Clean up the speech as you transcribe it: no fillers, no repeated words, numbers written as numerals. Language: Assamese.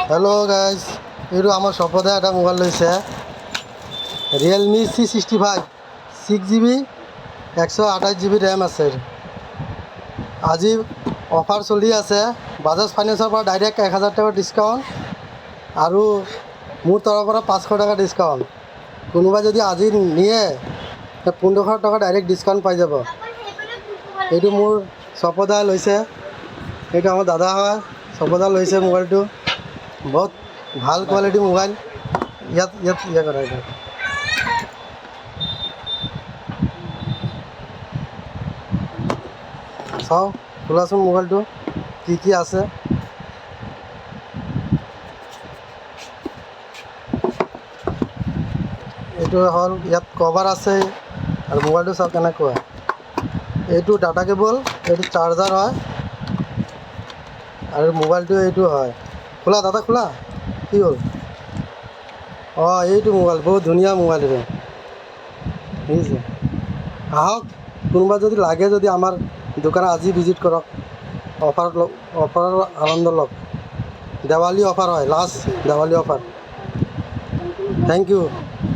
হেল্ল' গাইজ, এইটো আমাৰ শ্বপতে এটা মোবাইল লৈছে Realme C65 6GB 128GB RAM আছে। আজি অফাৰ চলি আছে। বাজাজ ফাইনেন্সৰ পৰা ডাইৰেক্ট 1000 টকা ডিছকাউণ্ট আৰু মোৰ তৰফৰ পৰা 500 টকা ডিছকাউণ্ট। কোনোবাই যদি আজি নিয়ে 1500 টকা ডাইৰেক্ট ডিছকাউণ্ট পাই যাব। এইটো মোৰ শ্বপতে লৈছে, এইটো আমাৰ দাদা হয়, শ্বপতে লৈছে মোবাইলটো। বহুত ভাল কোৱালিটি মোবাইল। ইয়াত ইয়ে কৰা এইটো চাওঁ, খোলাচোন মোবাইলটো কি আছে। এইটো হ'ল, ইয়াত কভাৰ আছে আৰু মোবাইলটো চাওক কেনেকুৱা। এইটো ডাটা কেবল, এইটো চাৰ্জাৰ হয় আৰু মোবাইলটো এইটো হয়। খোলা দাদা, খোলা। কি হ'ল? অঁ, এইটো মোবাইল বহুত ধুনীয়া মোবাইল এইটো, বুজিছে। আহক, কোনোবা যদি লাগে যদি আমাৰ দোকানত আজি ভিজিট কৰক। অফাৰৰ আনন্দ লওক। দেৱালী অফাৰ হয়, last Diwali offer. Thank U.